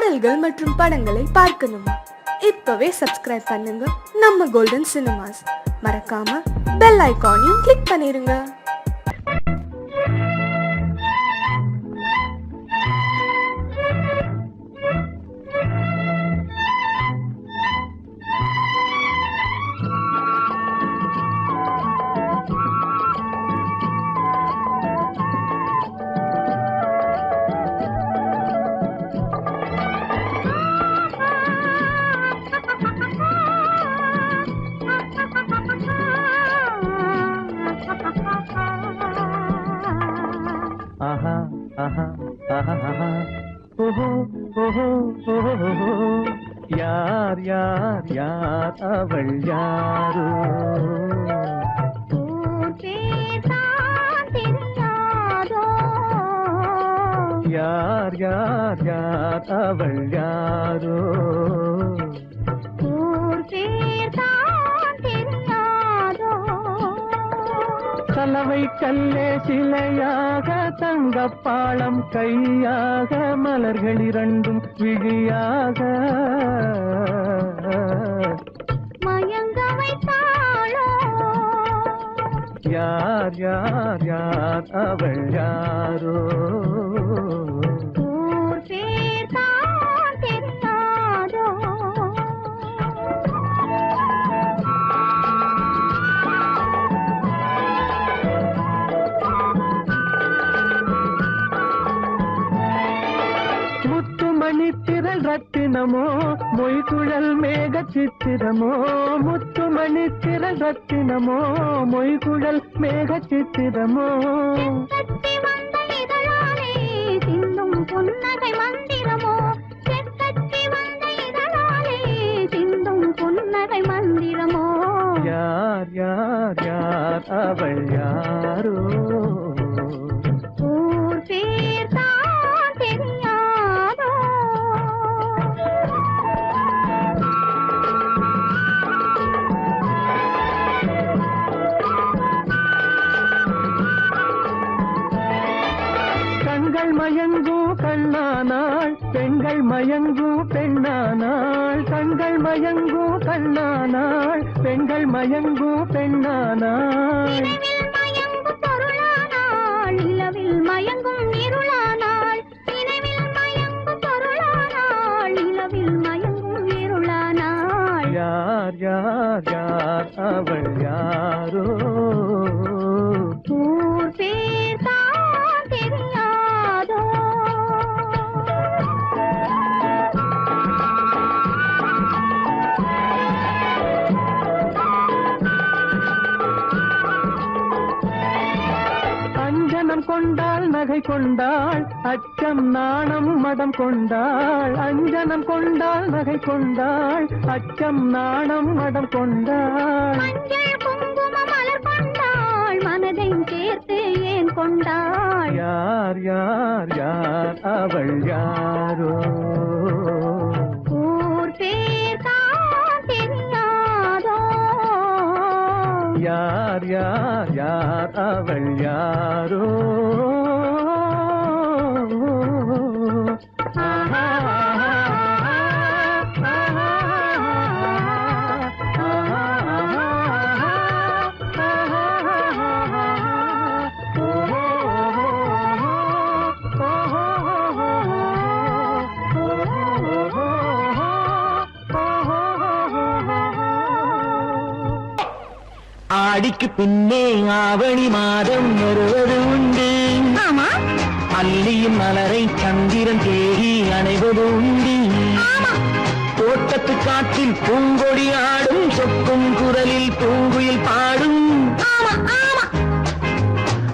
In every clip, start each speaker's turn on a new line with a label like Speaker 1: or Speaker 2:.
Speaker 1: பாடல்கள் மற்றும் படங்களை பார்க்கணுமா? இப்பவே சப்ஸ்கிரைப் பண்ணுங்க நம்ம கோல்டன் சினிமாஸ். மறக்காம பெல் ஐகானையும் கிளிக் பண்ணிருங்க.
Speaker 2: ஆஹா ஆஹா ஆஹா ஆஹா ஓஹோ ஓஹோ ஓஹோ யார் யார் யார் அவள் யாரோ யார் யார் யார் அவள் யாரோ கலவை கல்லே சிலையாக தங்கப்பாளம் கையாக மலர்கள் இரண்டும் விழியாக
Speaker 3: மயங்க வைத்தாளோ
Speaker 2: யார் யார் யார் அவள் யாரோ மணித்திரள் ரத்தினமோ மொய்குழல் மேக சித்திரமோ முத்துமணி திரள் ரத்தினமோ மொய்குழல் மேக சித்திரமோ
Speaker 3: சிந்தும் புன்னகை மந்திரமோ சிந்தும் புன்னகை மந்திரமோ
Speaker 2: யார் யார் யார் அவள் யாரோ
Speaker 3: ஊர் பேர் தான் தெரியாதோ
Speaker 2: கண்கள் மயங்கும் கண்ணானாள் பெண்கள் மயங்கும் பெண்ணானாள் கண்கள் மயங்கும் கண்ணானாள் பெண்கள் மயங்கும் பெண்ணானாள்
Speaker 3: நிலவில் மயங்கும் இருளானாள் நினைவில் மயங்கும் பொருளானாள் நிலவில் மயங்கும் இருளானாள்
Speaker 2: யார் யார் யார் அவள் யாரோ
Speaker 3: ஊர் பேர் தான் தெரியாதோ
Speaker 2: அஞ்சனம் கொண்டாள் நகை கொண்டாள் அச்சம் நாணம் மடம் கொண்டாள் அஞ்சனம் கொண்டாள் நகை கொண்டாள் அச்சம் நாணம் மடம் கொண்டாள்
Speaker 3: மஞ்சள் குங்கும மலர் கொண்டாள் மனதை சேர்த்து ஏன் கொண்டாள்
Speaker 2: யார் யார் யார் அவள் யாரோ
Speaker 3: ஊர் பேர் தான் தெரியாதோ
Speaker 2: யார் யார் யார் அவள் யாரோ ஆஹா ஆடிக்கு பின்னே ஆவணி மாதம் வருவது உண்டு
Speaker 3: ஆமா
Speaker 2: அல்லியின் மலரை சந்திரன் தேடி அணைவது உண்டு தோட்டத்து காற்றில் பூங்கொடி ஆடும் சொக்கும் குரலில் பூங்குயில் பாடும்
Speaker 3: ஆமா ஆமா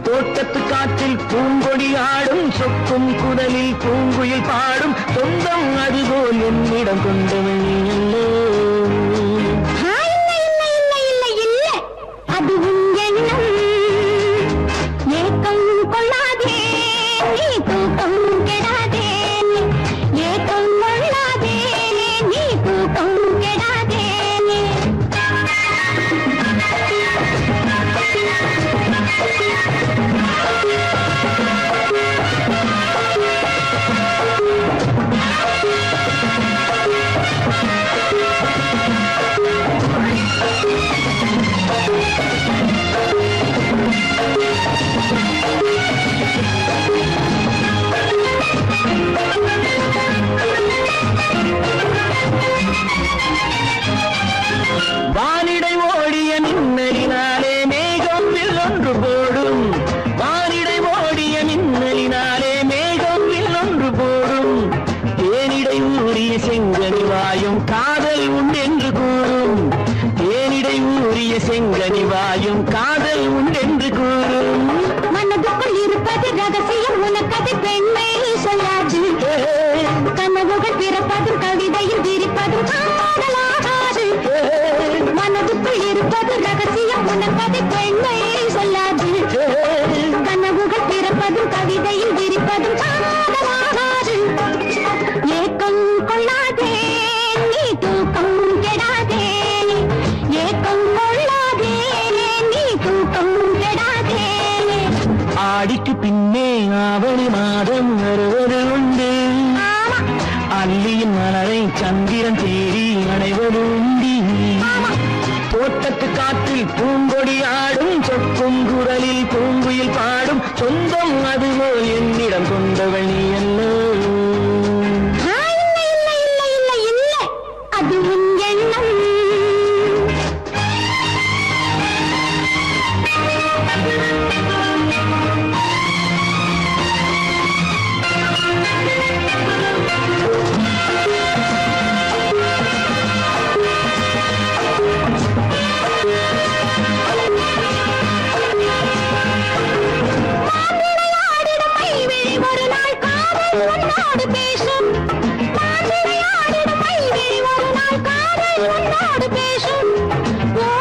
Speaker 2: தோட்டத்து காற்றில் பூங்கொடி ஆடும் சொக்கும் குரலில் பூங்குயில் பாடும் சொந்தம் அதுபோல் என்னிடம் கொண்டவள் நீ அல்லோ
Speaker 3: அது உன் எண்ணம் ஏக்கம் கொள்ளாதே நீ தூக்கம் கெடாதே ஏக்கம் கொள்ளாதே நீ தூக்கம் கெடாதே
Speaker 2: செங்கனி வாயும் காதல் உண்டென்று கூறும்.
Speaker 3: மனதுக்குள் இருப்பது ரகசியம் உனக்கது பெண்மை சொல்லாது. கனவுகள் பிறப்பதும் கவிதையில் விரிப்பதும் காதலாகாது. மனதுக்குள் இருப்பது ரகசியம் உனக்கது பெண்மை சொல்லாது. கனவுகள் பிறப்பதும் கவிதையில் விரிப்பதும் காதலாகாது. ஏக்கம் கொள்ளாதே நீ தூக்கம் கெடாதே. ஏக்கம் கொள்ளாதே நீ தூக்கம் கெடாதே.
Speaker 2: ஆடிக்கு பின்னே ஆவணி மாதம் வருவது உண்டு. அல்லியின் மலரை சந்திரன் தேடி அடைவது உண்டி. தோட்டத்து காற்றில் பூங்கொடி ஆடும் சொக்கும் குரலில் பூங்குயில் பாடும் சொந்தம் அதுபோல் என்னிடம் கொண்டவள் நீ அல்ல.
Speaker 3: அது உன் எண்ணம். ஒரு நாள் காதல் உன்னோடு பேசும். விளையாடிடும் ஒரு நாள் காதல் உன்னோடு பேசும்.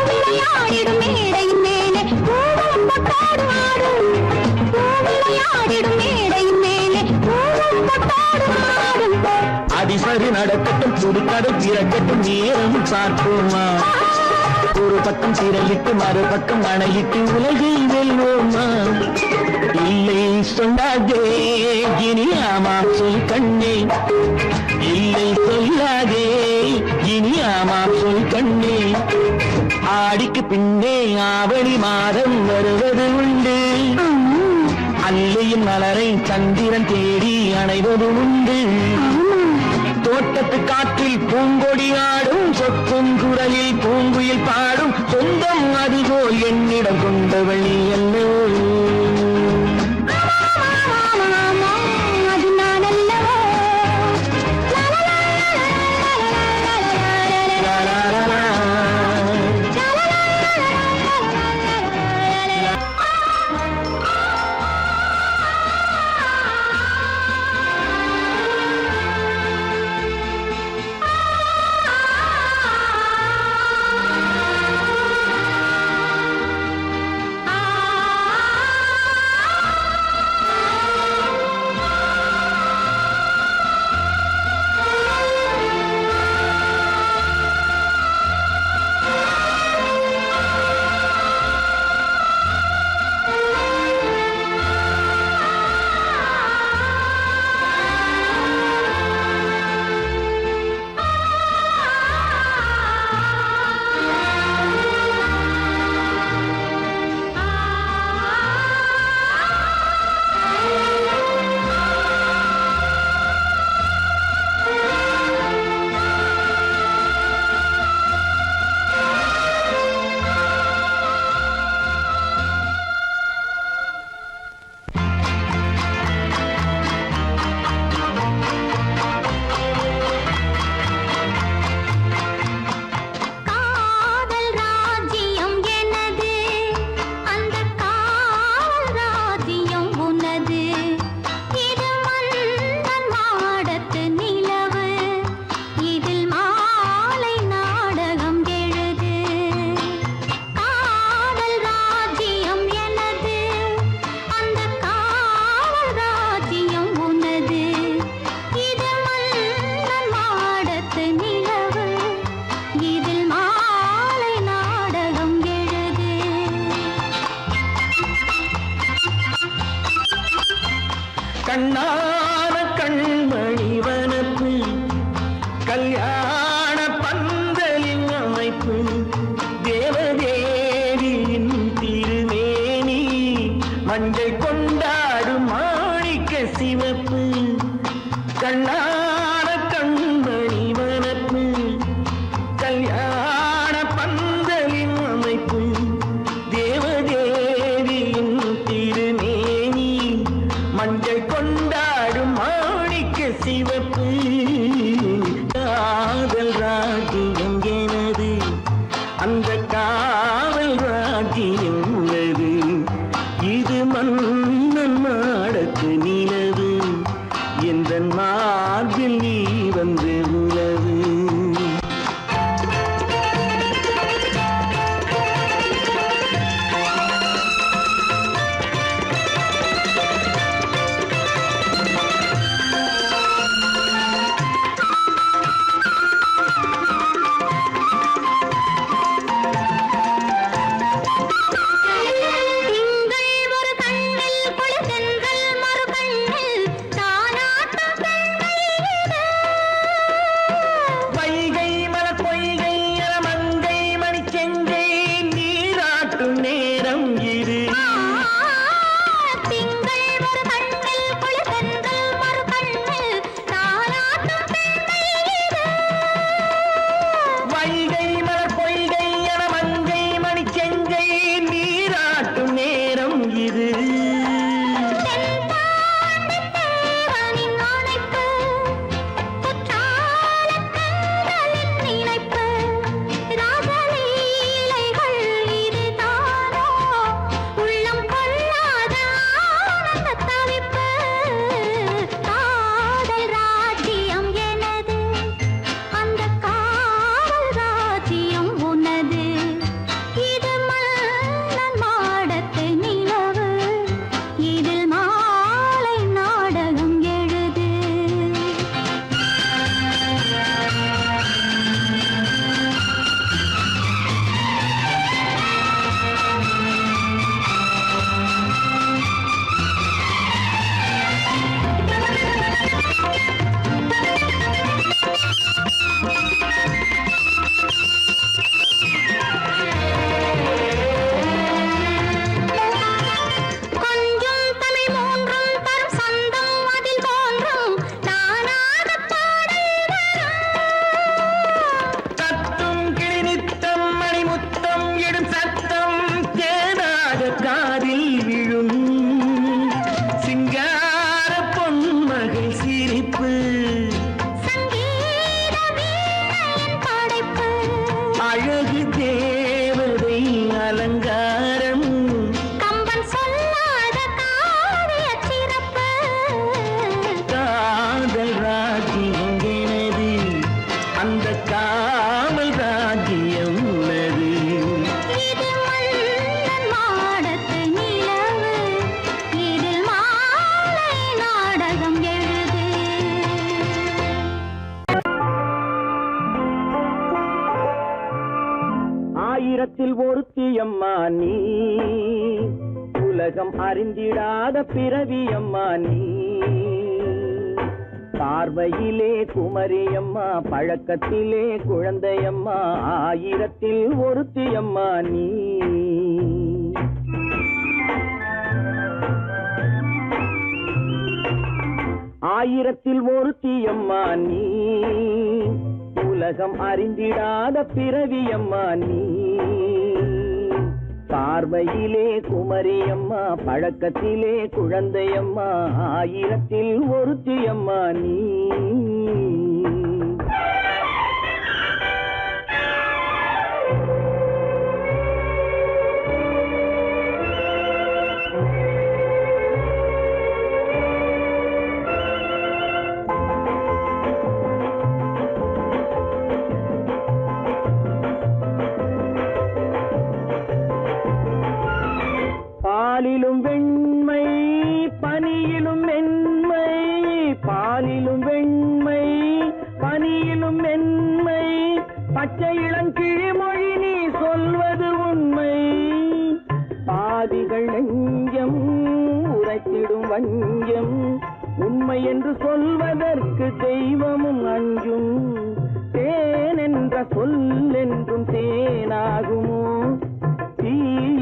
Speaker 3: விளையாடிடும் மேடையின் மேலே பூவும் பொட்டாடு ஆடும். விளையாடிடும் மேடையின் மேலே பூவும் பொட்டாடு ஆடும்.
Speaker 2: அதிசரி நடக்கட்டும் புதுக்கடை பிறக்கட்டும் நேரம் பார்ப்போமா. ஒரு பக்கம் திரையிட்டு மறுபக்கம் அணையிட்டு உலகை வெல்வோமா. இல்லை சொல்லாதே இனி ஆமாம் சொல் கண்ணே. இல்லை சொல்லாதே இனி ஆமாம் சொல் கண்ணே. ஆடிக்கு பின்னே ஆவணி மாதம் வருவது உண்டு. அல்லையின் மலரை சந்திரன் தேடி அணைவது உண்டு. தோட்டத்து காற்றில் பூங்கொடி ஆடும் சொக்கும் குரலில் பூங்குயில் பாடும் சொந்தம் அதுபோல் என்னிடம் கொண்டவள் நீ அல்ல.
Speaker 3: அது நான் அல்லவோ.
Speaker 2: கண்ணான கண்மணி வனப்பு கல்யாண பந்தலின் அமைப்பு தேவதேவியின் திருமேனி மஞ்சள் கொண்டாடும் மாணிக்க சிவப்பு. கண்ணான கண்மணி வனப்பு கல்யாண பந்தலின் அமைப்பு தேவதேவியின் திருமேனி மஞ்சள் கொண்டாடும் மாணிக்க சிவப்பு. காதல் ராஜ்யம் எனது அந்த காவல் வந்து உலவு. ஆயிரத்தில் ஒருத்தியம்மா நீ, உலகம் அறிந்திடாத பிறவியம்மா நீ. பார்வையிலே குமரியம்மா, பழக்கத்திலே குழந்தையம்மா, ஆயிரத்தில் ஒருத்தியம்மா நீ. ஆயிரத்தில் ஒருத்தியம்மா நீ, உலகம் அறிந்திடாத பிறவியம்மா நீ. பார்வையிலே குமரியம்மா, பழக்கத்திலே குழந்தையம்மா, ஆயிரத்தில் ஒருத்தியம்மா நீ. பாலிலும் வெண்மை பனியிலும் மென்மை, பாலிலும் வெண்மை பனியிலும் மென்மை, பச்சை இளங்கிழிமொழி நீ சொல்வது உண்மை. பாதிகள் நெஞ்சம் உரைத்திடும் வஞ்சம், உண்மை என்று சொல்வதற்கு தெய்வமும் அஞ்சும். தேன் என்ற சொல் என்றும் தேனாகுமோ, தீ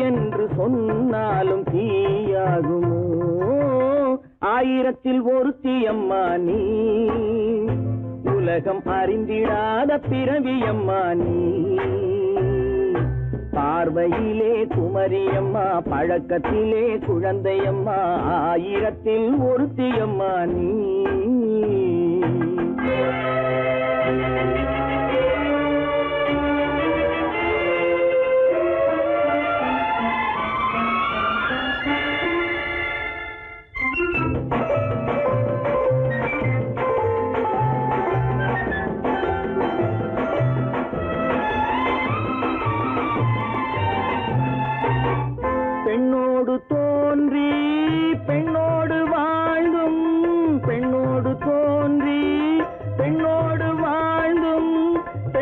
Speaker 2: என்று சொன்னாலும் தீயாகுமோ. ஆயிரத்தில் ஒருத்தியம்மா நீ, உலகம் அறிந்திடாத பிறவியம்மா நீ. பார்வையிலே குமரியம்மா, பழக்கத்திலே குழந்தையம்மா, ஆயிரத்தில் ஒருத்தியம்மா நீ.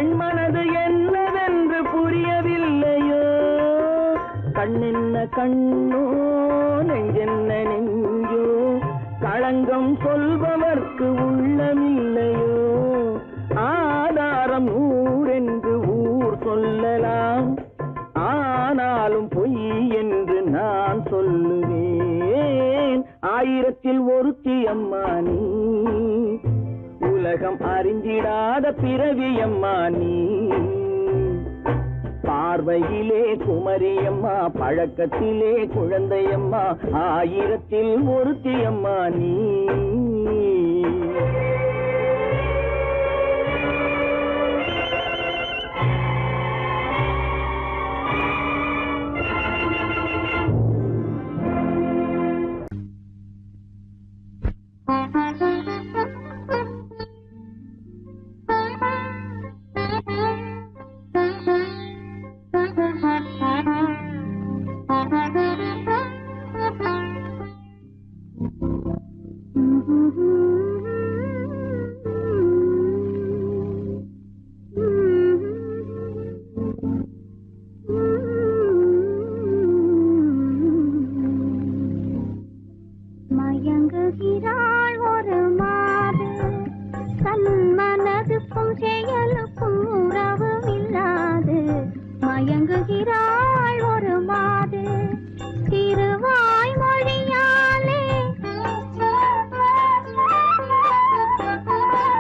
Speaker 2: பெண்மனது என்னவென்று புரியவில்லையோ, கண்ணென்ன கண்ணோ நெஞ்சென்ன நெஞ்சோ, களங்கம் சொல்பவர்க்கு உள்ளமில்லையோ, ஆதாரம் ஊரென்று ஊர் சொல்லலாம், ஆனாலும் பொய் என்று நான் சொல்லுவேன். ஆயிரத்தில் ஒருத்தி அம்மா நீ, உலகம் அறிஞ்சிடாத பிறவி அம்மா நீ. பார்வையிலே குமரியம்மா, பழக்கத்திலே குழந்தையம்மா, ஆயிரத்தில் ஒருத்தி அம்மா நீ.
Speaker 3: மயங்குகிறாள் ஒரு மாது, தன் மனதுக்கும் செயலுக்கும் உறவு இல்லாது. மயங்குகிறாள் ஒரு மாது, திருவாய் மொழியாலே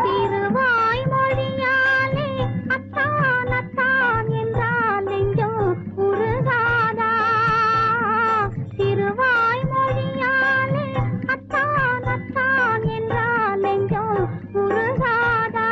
Speaker 3: திருவாய் மொழியாலே அத்தான் அத்தான் என்றால் நெஞ்சம் உருகாதா. திருவாய் மொழியாலே அத்தான் அத்தான் என்றால் நெஞ்சம் உருகாதா.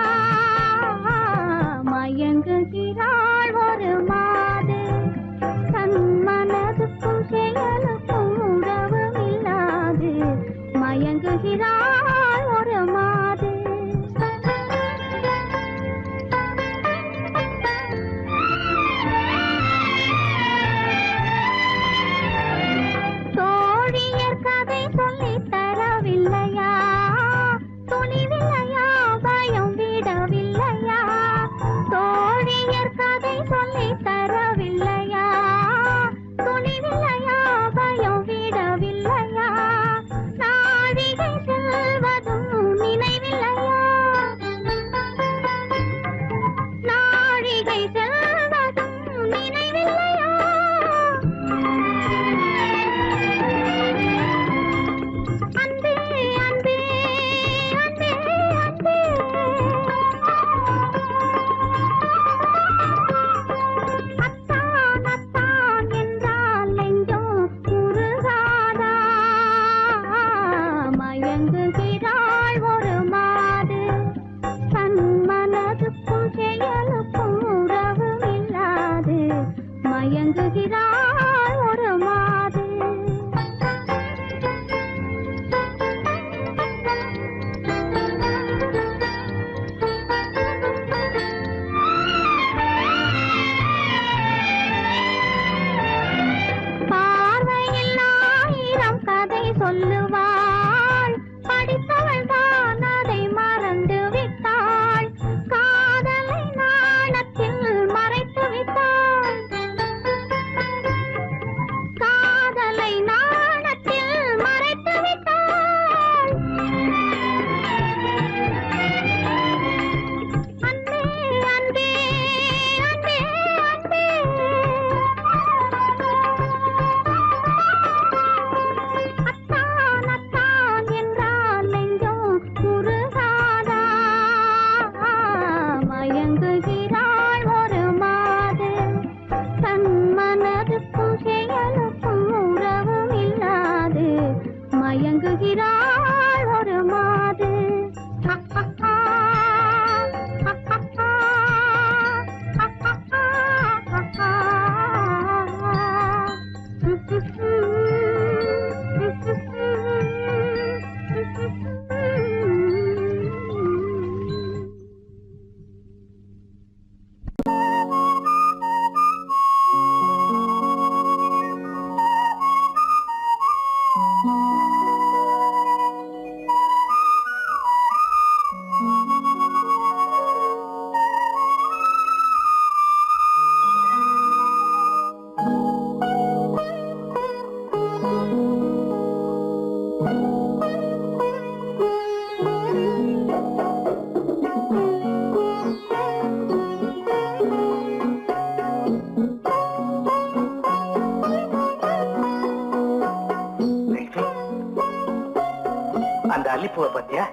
Speaker 4: பூவை பத்தியா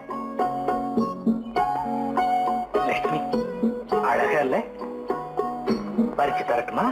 Speaker 4: லட்சுமி? அழகா இல்ல? பறிச்சு தரட்டுமா?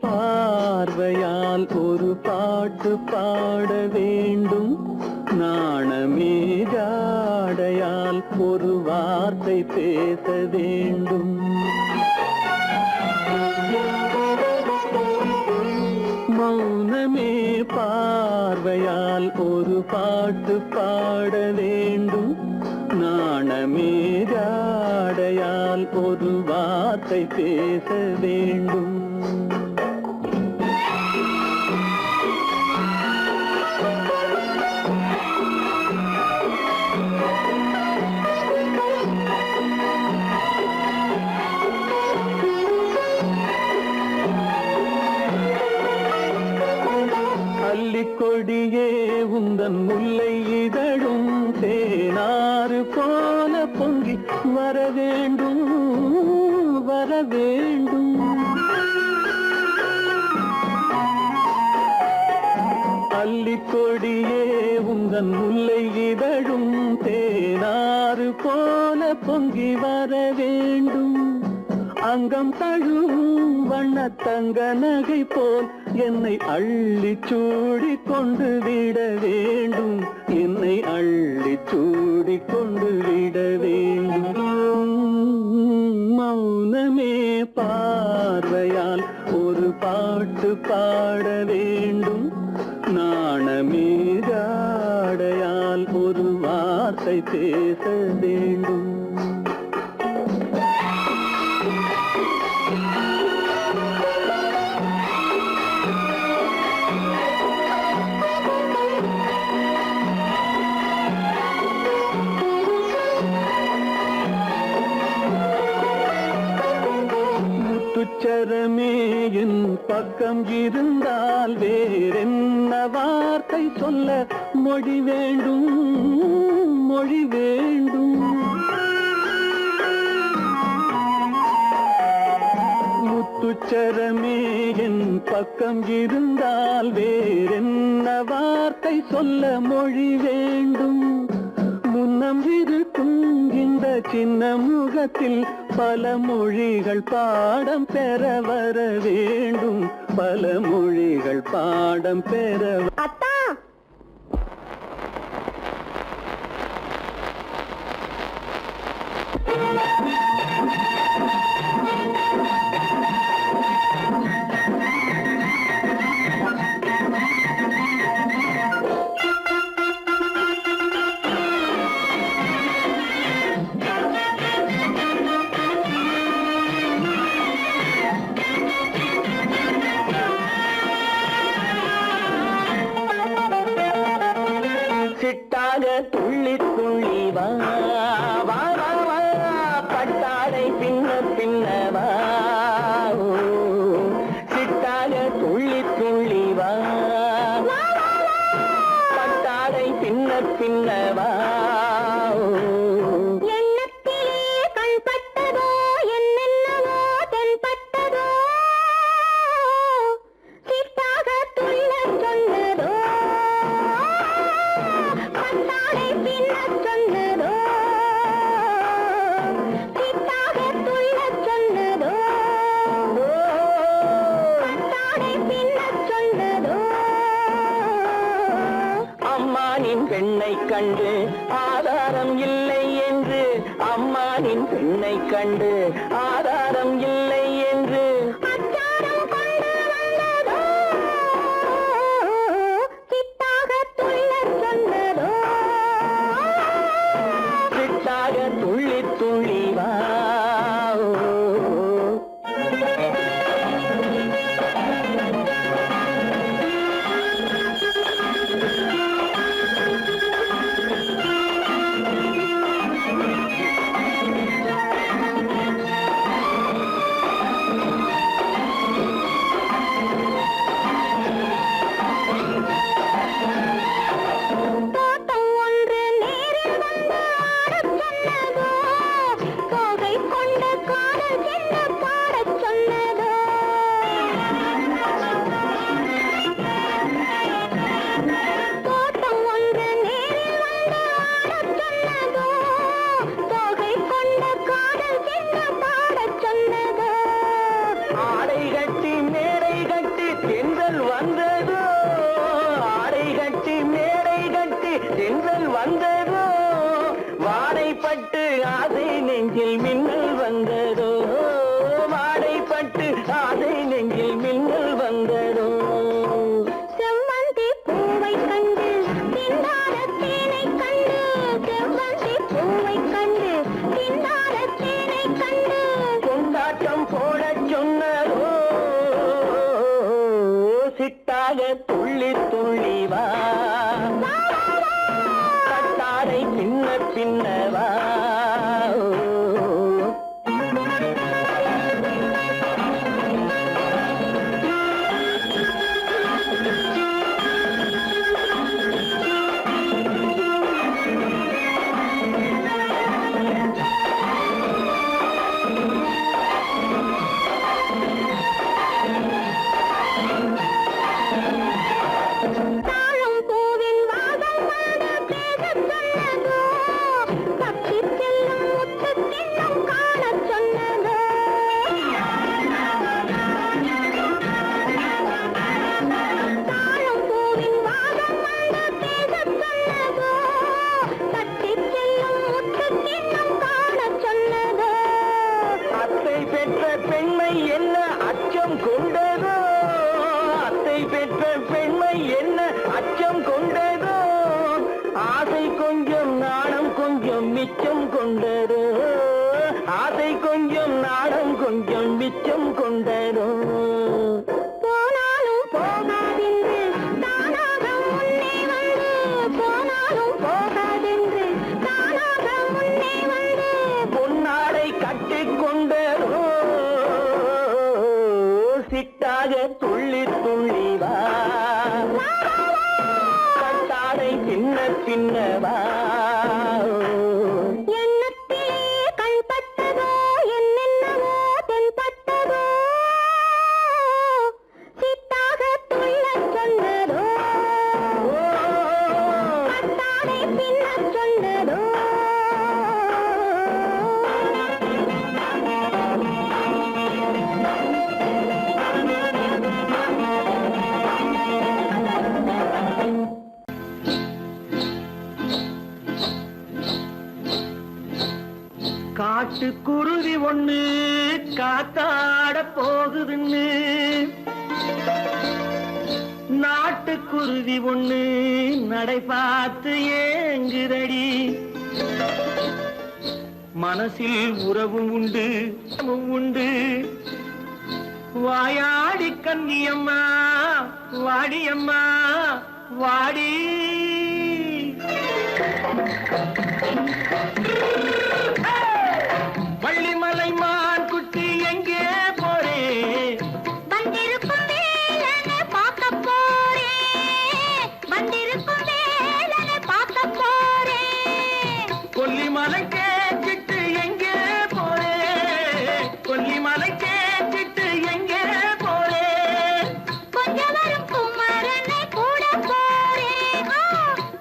Speaker 2: பார்வையால் ஒரு பாட்டு பாட வேண்டும், நாணமே ஜாடையால் ஒரு வார்த்தை பேச வேண்டும். மௌனமே பார்வையால் ஒரு பாட்டு பாட வேண்டும், நாணமே ஜாடையால் ஒரு வார்த்தை பேச வேண்டும். கொடியே உந்தன் முல்லை இதழும் தேனாறு போல பொங்கி வர வேண்டும், வர வேண்டும். அல்லிக்கொடியே உந்தன் முல்லை இதழும் தேனாறு போல பொங்கி வர வேண்டும். அங்கம் தழும் வண்ணத்தங்க நகை போல் என்னை அள்ளி சூடி கொண்டு விட வேண்டும், என்னை அள்ளி சூடி கொண்டு விட வேண்டும். மௌனமே பார்வையால் ஒரு பாட்டு பாட வேண்டும், நாணமே ஜாடையால் ஒரு வார்த்தை பேச வேண்டும். முத்துச்சரமே என் பக்கம் இருந்தால் வேறென்ன வார்த்தை சொல்ல மொழி வேண்டும், மொழி வேண்டும். முத்துச்சரமே என் பக்கம் இருந்தால் வேறென்ன வார்த்தை சொல்ல மொழி வேண்டும். முன்னம் இருக்கும் இந்த சின்ன முகத்தில் பல மொழிகள் பாடம் பெற வர வேண்டும், பல மொழிகள் பாடம் பெற.
Speaker 3: அத்தா
Speaker 2: சிட்டாக துள்ளி துள்ளி வா வா வா, பட்டாடை பின்ன பின்னவா. சிட்டாக துள்ளி துள்ளி வா, பட்டாடை பின்ன பின்னவா. பெண்ணை கண்டு ஆதாரம் இல்லை என்று அம்மானின் பெண்ணை கண்டு ஆதாரம் இல்லை என்று
Speaker 3: அச்சாரம் கொண்டு வந்ததோ சித்தாக துள்ளச் சொன்னதோ
Speaker 2: சிட்டாக துள்ளி துள்ளி வா
Speaker 3: தோட்டம் ஒன்று நேரில் வந்து ஆடச் சொன்னதோ தோகை கொண்ட காதல் என்ன பாடச் சொன்னதோ தோட்டம் ஒன்று நேரில் வந்து ஆடச் சொன்னதோ தோகை கொண்ட காதல் என்ன பாடச் சொன்னதோ
Speaker 2: ஆடை கட்டி மேடை கட்டி தென்றல் வந்ததோ ஆடை கட்டி மேடை கட்டி தென்றல் வந்ததோ வாடைப்பட்டு ஆசை நெஞ்சில் மின்னல் வந்ததோ வாடைப்பட்டு ஆசை நெஞ்சில் மின்னல் வந்ததோ
Speaker 3: செவ்வந்தி பூவை கண்டு திண்டாட தேனை கண்டு செவ்வந்தி பூவை கண்டு திண்டாட தேனை கண்டு
Speaker 2: கொண்டாட்டம் போடச் சொன்னதோ சிட்டாக துள்ளி துள்ளி வா கட்டாரை பின்ன பின்னவா
Speaker 3: தாழம் பூவின் வாசம் வந்து பேசச் சொன்னதோ தப்பிச் செல்லும் முத்துக் கிண்ணம் காணச் சொன்னதோ தாழம் பூவின் வாசம் வந்து பேசச் சொன்னதோ தப்பிச் செல்லும் முத்துக் கிண்ணம் காணச் சொன்னதோ
Speaker 2: அத்தை பெற்ற பெண்மை என்ன அச்சம் கொண்டதோ அத்தை பெற்ற பெண்மை என்ன அச்சம் கொண்டதோ ஆசை கொஞ்சம் நாணம் கொஞ்சம் மிச்சம் கொண்டதோ ஆசை கொஞ்சம் நாணம் கொஞ்சம் மிச்சம் கொண்டதோ
Speaker 3: போனாலும் போகாதென்று தானாக முன்னே வந்து போனாலும் போகாதென்று தானாக முன்னே வந்து
Speaker 2: பொன்னாடை கட்டிக் கொண்டதோ சிட்டாக துள்ளி துள்ளி வா கட்டாடை பின்ன பின்னவா
Speaker 3: எண்ணத்திலே கண்பட்டதோ என்னென்னவோ தென்பட்டதோ சித்தாக துள்ளச் சொன்னதோ கட்டாடை பின்னச் சொன்னதோ
Speaker 2: காட்டுக்குருவி ஒண்ணு காத்தாட போகுதுன்னு நாட்டுக்குருவி ஒண்ணு நடை பார்த்து ஏங்குதடி மனசில் உறவும் உண்டு உண்டு வாயாடி கன்னியம்மா வாடியம்மா வாடி வள்ளிமலை மான் குட்டி எங்கே போறே
Speaker 3: வந்திருக்கும் வேலனை பார்க்க போறேன் வந்திருக்கும் வேலனை பார்க்க போறேன்
Speaker 2: கொல்லிமலை கேச்சிட்டு எங்கே போறே கொல்லிமலை கேச்சிட்டு எங்கே போறே
Speaker 3: கொஞ்சம் வரும் குமரனை கூட போறேன்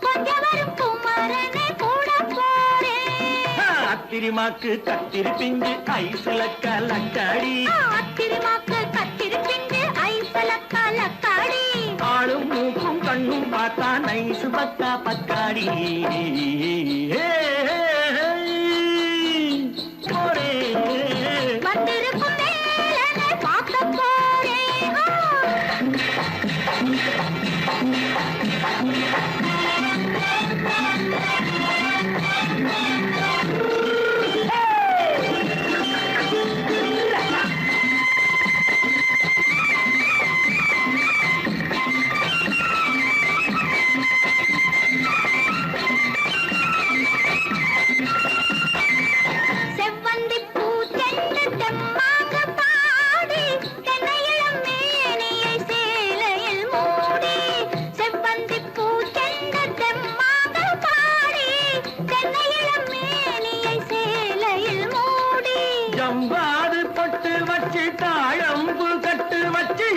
Speaker 3: கொஞ்சம் வரும் குமரனை கூட போறேன்
Speaker 2: அத்திரிமாக்கு கத்திரி பிஞ்சு ஐசுல கலக்காடி
Speaker 3: அத்திரிமாக்கு கத்திரி பிஞ்சு ஐசல கலக்காடி
Speaker 2: ஆளும் மூக்கும் கண்ணும் பார்த்தா நைசு பக்கா பக்காடி
Speaker 3: வந்திருக்கும் வேலனை பார்க்க போறேன். செவ்வந்தி பூ செண்டு தெம்மாக பாடி தென்னையிளம் மேனியை சேலையில் மூடி. செவ்வந்தி பூ செண்டு தெம்மாக பாடி தென்னையிளம் மேனியை சேலையில் மூடி.
Speaker 2: ஜம்பாது பொட்டு வச்சு தாழம்பு கட்டு வச்சு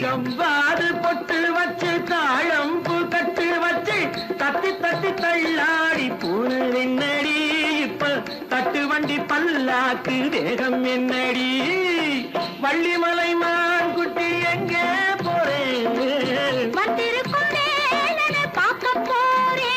Speaker 2: ஜம்பாது பொட்டு வச்சு தாழம்பு கட்டு வச்சு தட்டி தட்டி தள்ளாடி பூனு என்னடி இப்ப தட்டு வண்டி பல்லாக்கு வேகம் என்னடி வள்ளிமலை மான் குட்டி எங்கே போறேன்
Speaker 3: வந்திருக்கும் வேலனை பார்க்க போறேன்.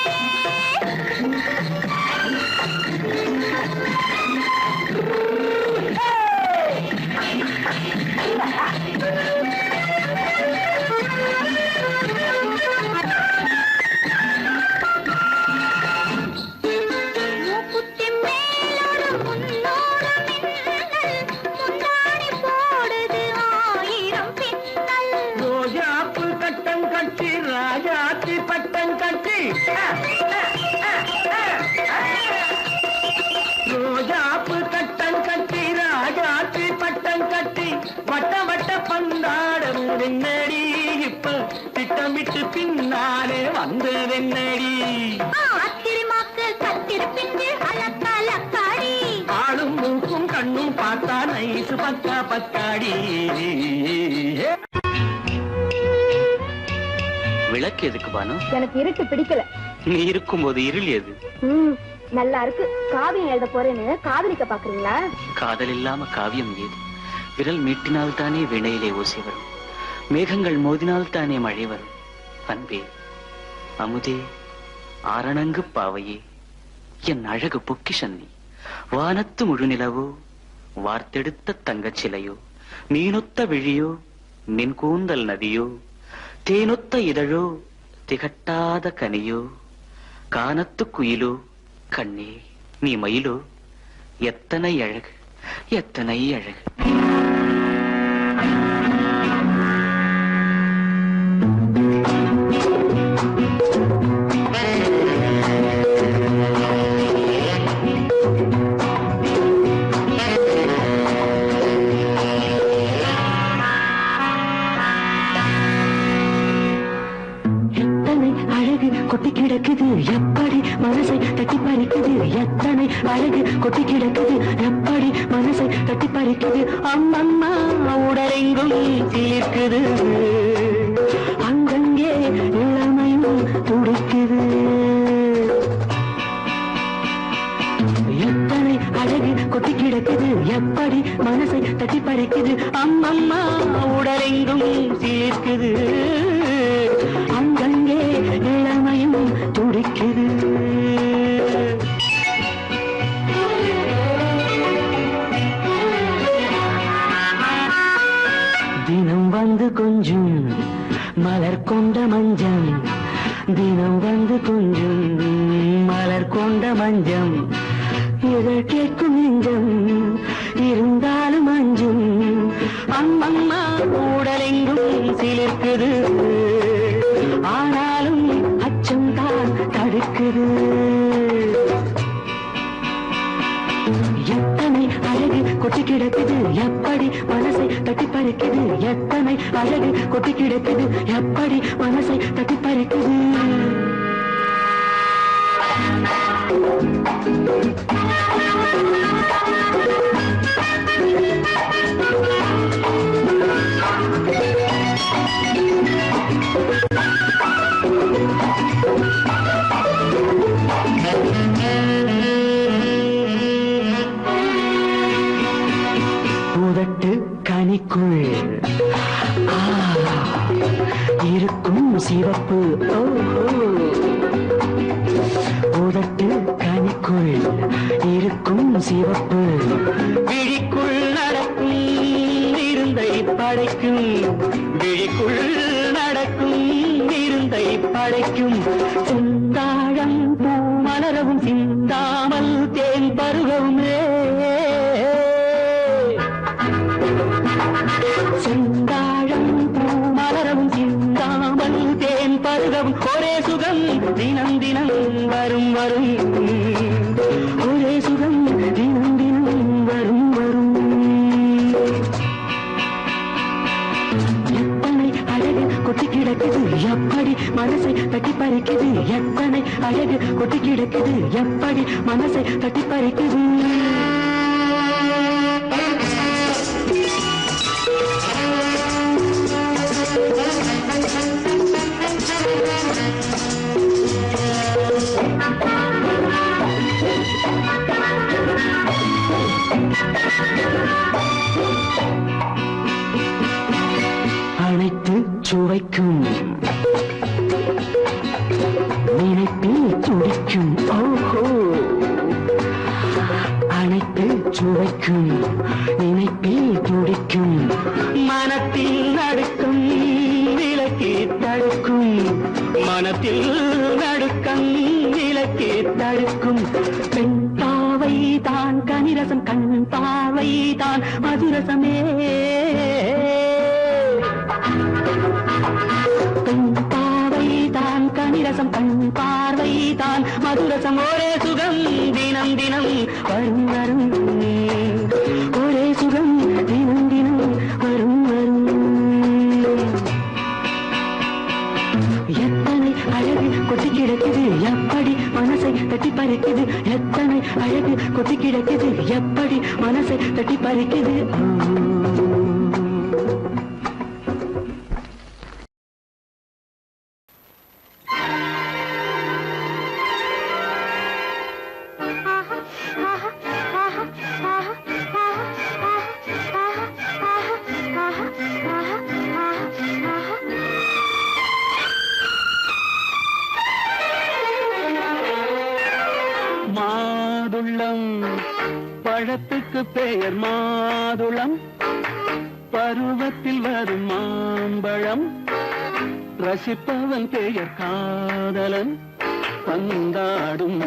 Speaker 3: மூக்குத்தி மேலோடு முன்னோடு மின்னல் முந்தாணி போடுது 1000 பின்னல்.
Speaker 2: ரோஜாப்பு கட்டம் கட்டி ராஜாத்தி பட்டம் கட்டி ரோஜாப்பு கட்டம் கட்டி ராஜாத்தி பட்டம் கட்டி வட்ட வட்ட பந்தாடம் வெண்ணடி இப்ப திட்டமிட்டு பின்னாலே வந்து வெண்ணடி
Speaker 3: ஆத்திரமாக்கு கத்திருப்பிட்டு அலக்காடி.
Speaker 2: ஆளும் மூக்கும் கண்ணும் பார்த்தா நைசு பக்கா பக்காடி விளக்கு எதுக்கு பானு?
Speaker 3: எனக்கு இருட்டு பிடிக்கல.
Speaker 2: நீ இருக்கும்போது இருள் எது?
Speaker 3: நல்லா இருக்கு. காவியம் எழுத போறேன்னு காதலிக்க பாக்குறீங்களா?
Speaker 2: காதல் இல்லாம காவியம் ஏது? விரல் மீட்டினால் தானே வினையிலே ஓசை வரும், மேகங்கள் மோதினால் தானே மழை வரும். அன்பே அமுதே ஆரணங்கு பாவையே என் அழகு பொக்கிஷன்னி, வானத்து முழுநிலவோ வார்த்தெடுத்த தங்கச் சிலையோ, நீனொத்த விழியோ நின் கூந்தல் நதியோ, தேனொத்த இதழோ திகட்டாத கனியோ, கானத்து குயிலோ கண்ணே நீ மயிலோ, எத்தனை அழகு எத்தனை அழகு. கொட்டி கிடக்குது எப்படி மனசை தட்டி பறிக்குது, எத்தனை அழகு கொட்டி கிடக்குது எப்படி மனசை தட்டி பறிக்குது. அம்மம்மா உடலெங்கும் தீர்க்குது, அங்கங்கே இளமையும் துடிக்குது. எத்தனை அழகு கொட்டி கிடக்குது எப்படி மனசை தட்டி பறிக்குது. அம்மம்மா உடலெங்கும் தீர்க்குது, அங்கங்கே இளமையும் துடிக்குது. தினம் வந்து கொஞ்சம் மலர் கொண்ட மஞ்சம், தினம் வந்து கொஞ்சம் மலர் கொண்ட மஞ்சம், இதழ் கேட்கும் நெஞ்சம் இருந்தாலும் அஞ்சும். அம்மம்மா உடலெங்கும் சிலிர்க்குது, ஆனாலும் அச்சம் தான் தடுக்குது. எத்தனை அழகு கொட்டி கிடக்குது எப்படி மனசை தட்டி பறிக்குது, எத்தனை அழகு கொட்டி கிடக்குது எப்படி மனசை தட்டி பறிக்குது. உதட்டு கனிக்குள் இருக்கும் சிவப்பு உதட்டு கனிக்குள் இருக்கும் சிவப்பு விழிக்குள் நடக்கும் இருந்தை படைக்கும் விழிக்குள் நடக்கும் இருந்தை படைக்கும் செந்தாழம் பூ மலரவும் சிந்தாமல் தேன் பருகவுமே செந்தாழம் பூ மலரவும் சிந்தாமல் தேன் பருகவும் ஒரே சுகம் தினம் தினம் வரும் வரும் ஒரே சுகம் தினம் தினம் வரும் வரும் எத்தனை அழகு கொட்டி கிடக்குது எப்படி மனசை தட்டி பறிக்குது எத்தனை அழகு கொட்டி கிடக்குது எப்படி மனசை தட்டி பறிக்குது அனைத்து சுவைக்கும் நினைப்பில் துடிக்கும் ஓஹோ அனைத்து சுவைக்கும் நினைப்பில் துடிக்கும் மனத்தில் நடுக்கம் விலக்கி தடுக்கும் மனத்தில் நடுக்கம் விலக்கி தடுக்கும் பெண் பாவை தான் கனிரசம் கண் பாவை தான் மதுரசமே பெண் பாவை தான் கனிரசம் கண் பார்வை தான் மதுரசம் ஒரே சுகம் தினம் தினம் வரும் வரும் ஒரே சுகம் தினம் தினம் வரும் வரும் எத்தனை அழகு கொட்டி கிடக்குது எப்படி மனசை தட்டி பறிக்குது எத்தனை அழகு கொட்டி கிடக்குது எப்படி மனசை தட்டி பறிக்குது மாதுளம் பழத்துக்கு பெயர் மாதுளம் பருவத்தில் வரும் மாம்பழம் ரசிப்பவன் பெயர் காதலன் பந்தாடும்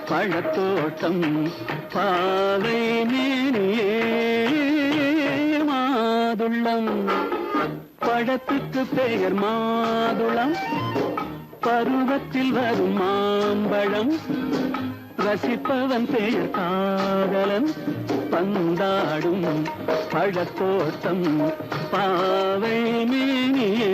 Speaker 2: பழத்தோட்டம் பாவை மேனியே மாதுளம் பழத்துக்கு பெயர் மாதுளம் பருவத்தில் வரும் மாம்பழம் ரசிப்பவன் பெயர் காதலன் பந்தாடும் பழத்தோட்டம் பாவை மேனியே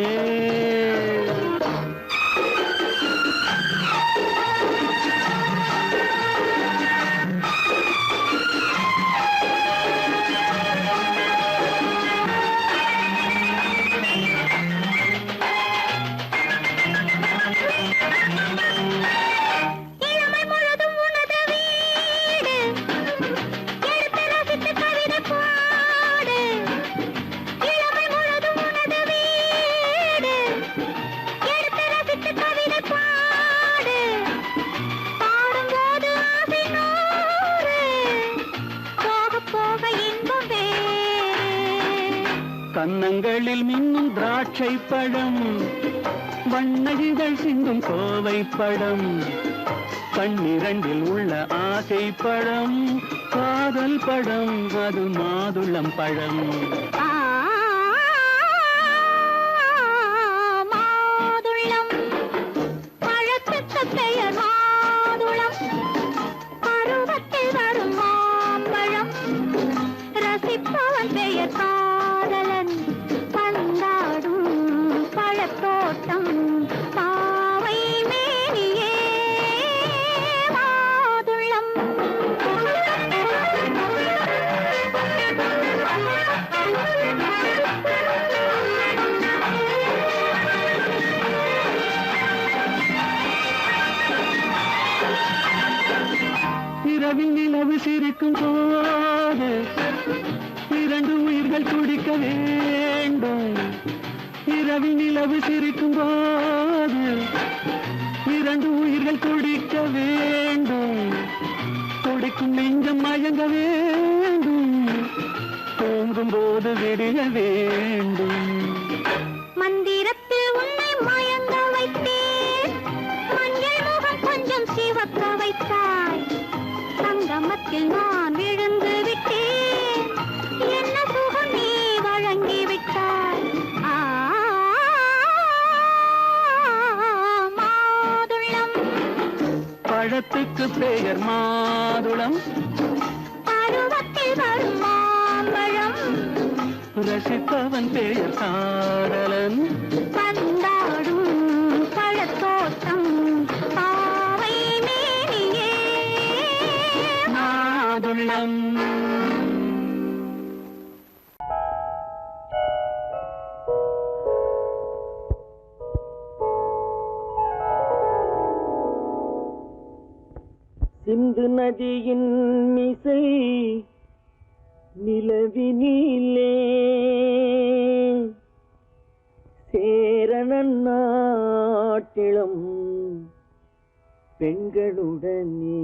Speaker 2: கன்னங்களில் மின்னும் திராட்சை பழம் வண்ணகிகள் சிந்தும் கோவை பழம் கண்ணிரண்டில் உள்ள ஆசை பழம் காதல் பழம் அது மாதுளம் பழம்
Speaker 3: மாதுளம் பழத்துக்கு பெயர் மாதுளம் பருவத்தில் வரும் மாம்பழம் ரசிப்பவன் பெயர் காதலன் பந்தாடும் பழத்தோட்டம் பாவை மேனியே மாதுளம்
Speaker 2: இரவில் நிலவு சிரிக்கும் போது இரண்டு உயிர்கள் துடிக்க வேண்டும் இரவில் இரவில் நிலவு சிரிக்கும் போது இரண்டு உயிர்கள் துடிக்க வேண்டும், துடிக்கும் நெஞ்சம் மயங்க வேண்டும், தூங்கும் போது விடிய வேண்டும்.
Speaker 3: மந்திரத்தில் உன்னை மயங்க வைத்தேன், மஞ்சள் முகம் கொஞ்சம் சிவக்க வைத்தாய், சங்கமத்தில் நான் விழுந்து விட்டேன், என்ன சுகம் நீ வழங்கி விட்டாய். மாதுளம்
Speaker 2: பழத்துக்கு பெயர் மாதுளம்,
Speaker 3: பருவத்தில் வரும் மாம்பழம்,
Speaker 2: ரசிப்பவன் பெயர் காதலன்,
Speaker 3: பந்தாடும் பழத்தோட்டம் பாவை மேனியே
Speaker 2: மாதுளம். சிந்து நதியின் மிசை நிலவினிலே சேரணன் நாட்டிளம் பெண்களுடனே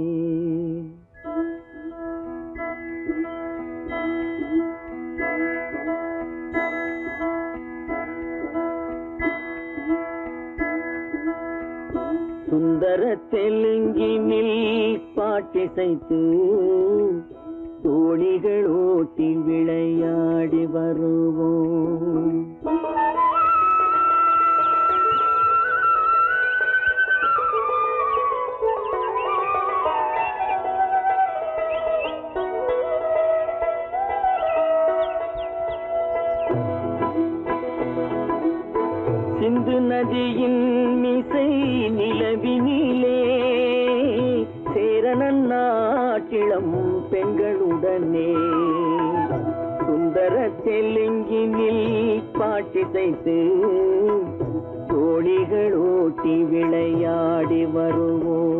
Speaker 2: சுந்தர தெலுங்கினில் பாட்டிசைத்து தோணிகள் ஓட்டி விளையாடி வருவோம். சிந்து நதியின் மிசை நிலவினிலே சேரணன் நாட்டிளம் பெண்களுடனே சுந்தர தெலுங்கினில் பாட்டிசைத்து தோணிகள் ஓட்டி விளையாடி வருவோம்.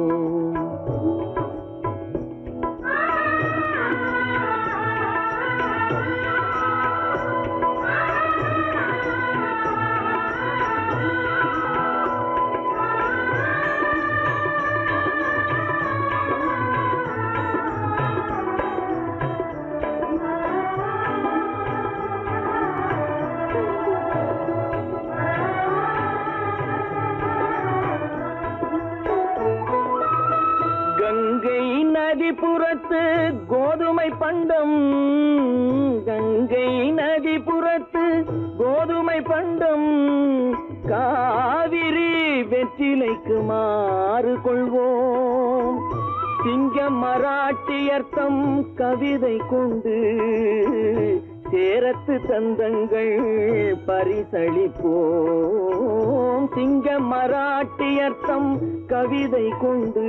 Speaker 2: கங்கை நதிபுறத்து கோதுமை பண்டம், கங்கை நதிபுறத்து கோதுமை பண்டம், காவிரி வெற்றிலைக்கு மாறு கொள்வோம். சிங்க மராட்டியர்த்தம் கவிதை கொண்டு சேரத்து தந்தங்கள் பரிசளிப்போம். சிங்க மராட்டியர்த்தம் கவிதை கொண்டு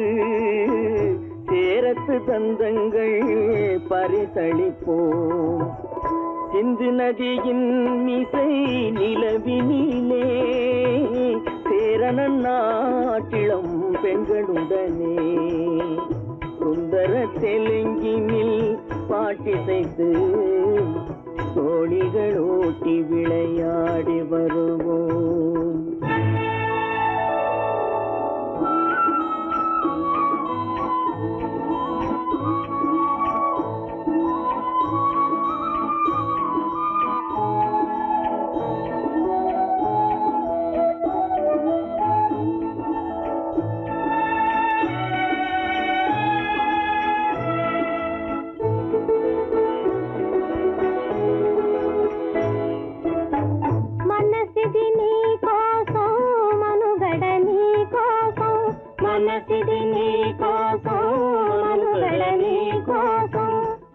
Speaker 2: சேரத்து தந்தங்கள் பரிசளிப்போம். சிந்து நதியின் மிசை நிலவினிலே சேரணன் நாட்டிளம் பெண்களுடனே சுந்தர தெலுங்கினில் பாட்டிசைத்து தோணிகள் ஓட்டி விளையாடி வருவோம்.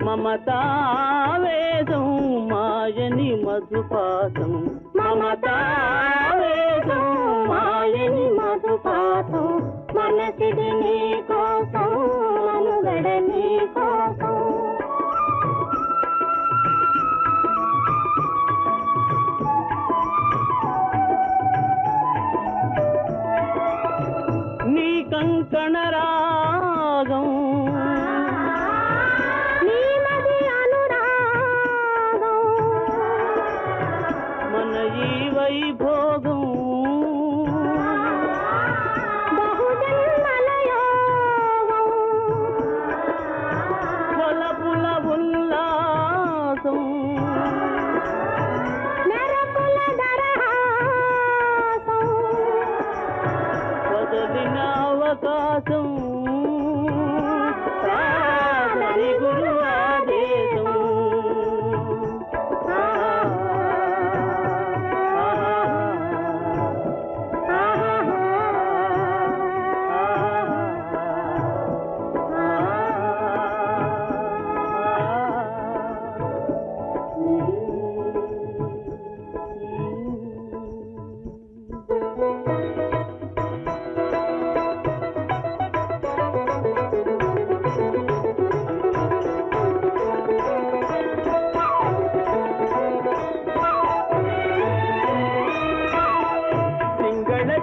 Speaker 2: మమతావేదం మాయని మధుపాతం, మమతావేదం మాయని మధుపాతం, మనసిది నీ కోసం మనుగడ నీ కోసం. నీ కంకణ రాగం మన ఈ வைபோகம் కొలపుల ఉల్లాసం వదలిన అవకాశం సాదరి గురు ఆదేశం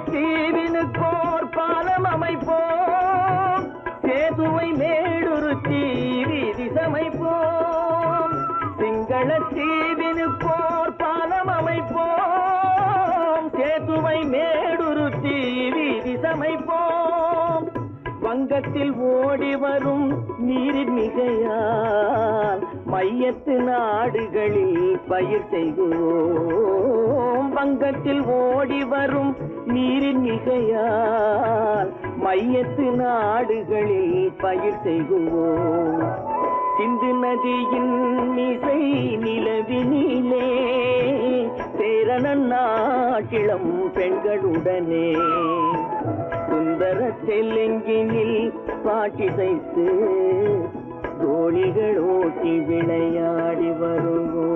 Speaker 2: தீவினுக்கோர் பாலம் அமைப்போம் சேதுவை மேடுருத்தி வீதி சமைப்போம் சிங்கள தீவினுக்கோர் பாலம் அமைப்போம் சேதுவை மேடுருத்தி வீதி சமைப்போம் வங்கத்தில் ஓடி வரும் நீரின் மிகையால் மையத்து நாடுகளில் பயிர் செய்வோம் வங்கத்தில் ஓடி வரும் நீரின் மிகையால் மையத்து நாடுகளில் பயிர் செய்வோம் சிந்து நதியின் மிசை நிலவினிலே சேரணன் நாட்டிளம் பெண்களுடனே சுந்தர தெலுங்கினில் பாட்டிசைத்து தோழிகள் ஓட்டி விளையாடி வருவோம்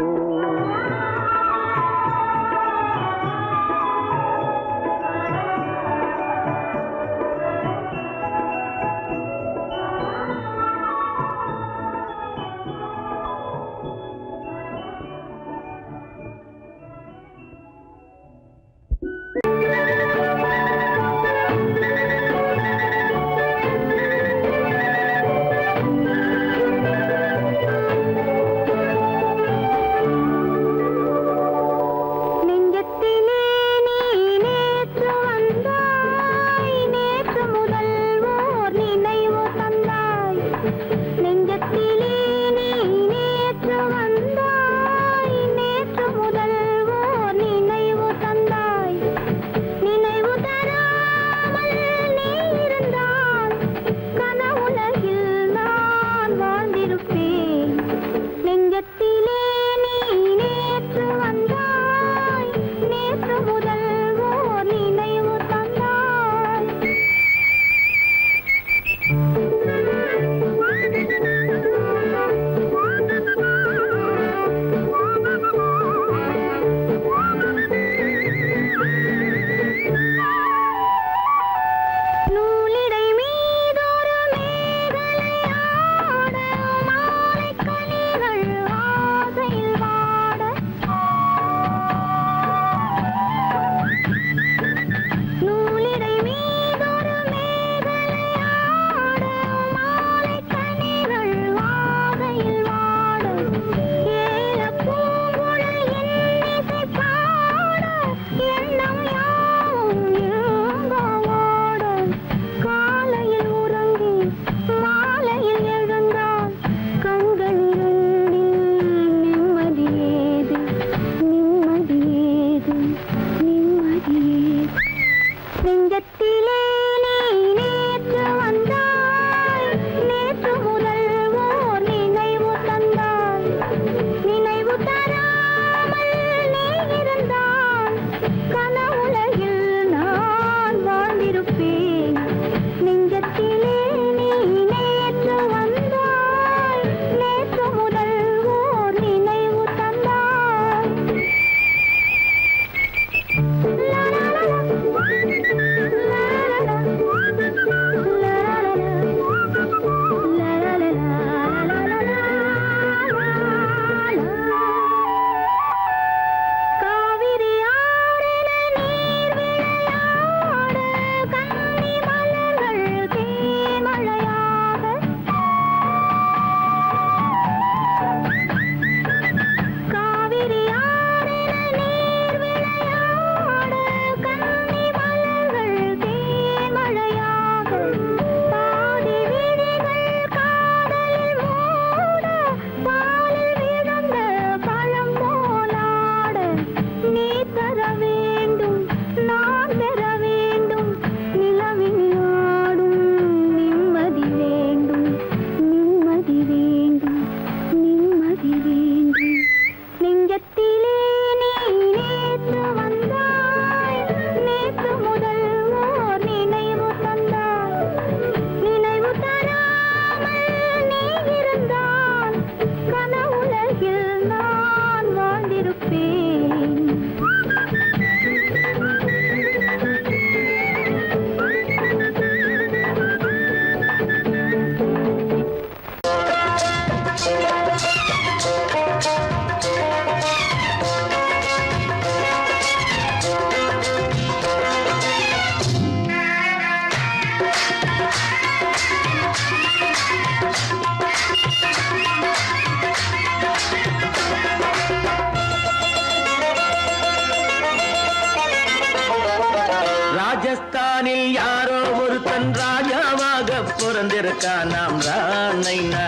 Speaker 2: ராஜஸ்தானில் யாரோ ஒருத்தன் ராஜாவாக பிறந்திருக்கான் நாம் ராணைனா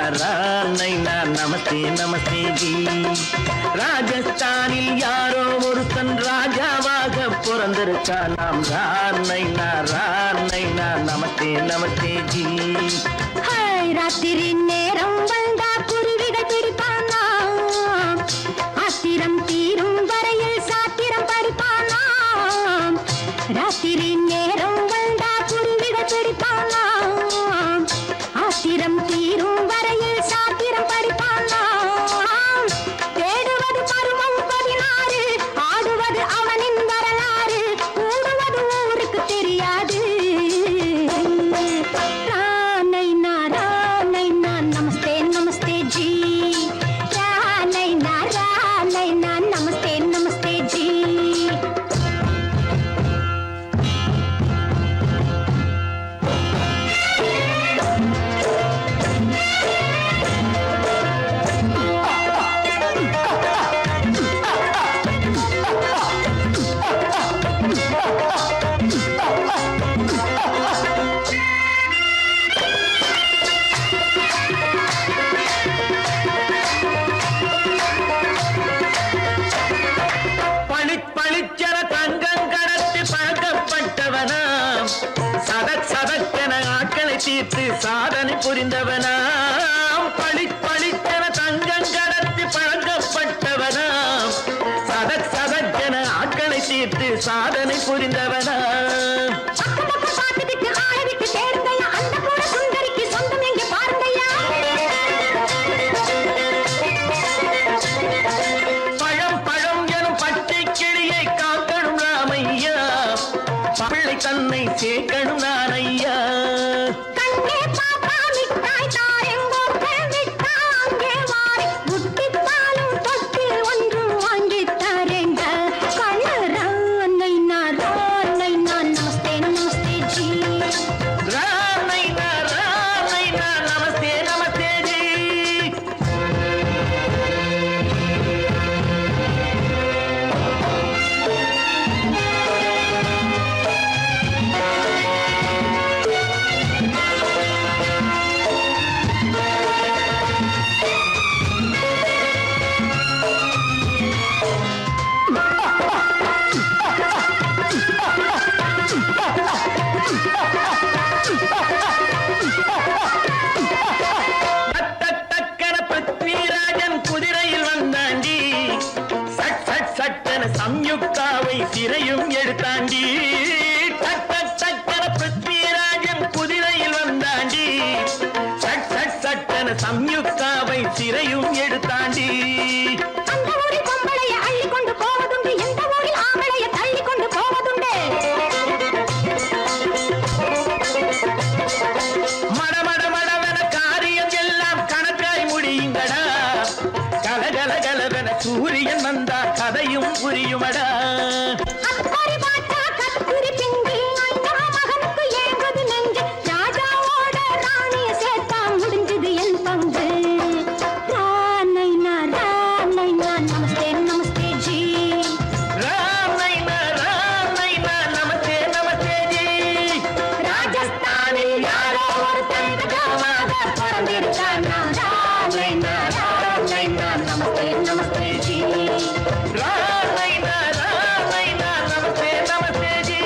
Speaker 2: நமஸ்தே நமஸ்தே ஜி ராஜஸ்தானில் யாரோ ஒருத்தன் ராஜாவாக பிறந்திருக்கான் நாம் ராணைனா நமஸ்தே நமஸ்தே ஜி
Speaker 3: ஹாய் ராத்திரி நேரம் வந்தா குருவிகள் பிடிப்பானா ஆத்திரம் தீரும் வரையில் சாத்திரம் படிப்பானா ராத்திரி நேரம் வந்தா குருவிகள் பிடிப்பானா ஆத்திரம் தீரும் வரையில் சாத்திரம் படிப்பானா தேடுவது பருவம் 16 ஆடுவது அவனின் வரலாறு கூடுவது ஊருக்கு தெரியாது நமஸ்தே நமஸ்தே ஜி நமஸ்தே நமஸ்தே ஜி
Speaker 2: பளிச்சென தங்கம் கடத்தி பழக்கப்பட்டவனாம் சதக்கென ஆட்களை தீர்த்து சாதனை புரிந்தவனாம் பளிச்சென தங்கம் கடத்தி பழக்கப்பட்டவனாம் சதக்கென ஆட்களை தீர்த்து சாதனை புரிந்தவனாம் பிள்ளை தன்னை சேர்க்கணும் நான் ஐயா
Speaker 3: கண்ணே பாப்பா மிட்டாய் தாரெங்கோ விட்டா அங்கே வாரி புட்டித்தாலும் தொட்டி ஒன்று வாங்கி தரேங்க கண்ணு ராணைனா நமஸ்தே நமஸ்தே ஜி
Speaker 2: ராணைனா நமஸ்தே நமஸ்தே ஜி குதிரையில் வந்தாண்டி சட்டென சம்யுக்தாவை சிறையும் எடுத்தாண்டி பிருத்விராஜன் குதிரையில் வந்தாண்டி சட்டென சம்யுக்தாவை சிறையும் எடுத்தாண்டி
Speaker 3: அந்த ஊரில் பொம்பளைய அள்ளி கொண்டு போவதுண்டு இந்த ஊரில் ஆம்பளைய தள்ளி கொண்டு போவதுண்டு
Speaker 2: மடமடவென காரியம் எல்லாம் கணக்காய் முடியுங்கடா கலகலகலவென சூரியன் வந்தா கதையும் புரியுமடா
Speaker 3: அக்கறை பாட்டா கத்துரி பிங்கு ஐயா மகனுக்கு ஏங்குது நெஞ்சு ராஜாவோட ராணிய சேர்த்தா முடிஞ்சது என் பங்கு ராணைனா நமஸ்தே நமஸ்தே ஜி
Speaker 2: ராமைனா நமஸ்தே நமஸ்தே ஜி
Speaker 3: ராஜஸ்தானில் யாரோ ஒருத்தன் ராஜாவாக பிறந்திருக்கானா ராணைனா நமஸ்தே நமஸ்தே ஜி
Speaker 2: ராமைனா நமஸ்தே நமஸ்தே ஜி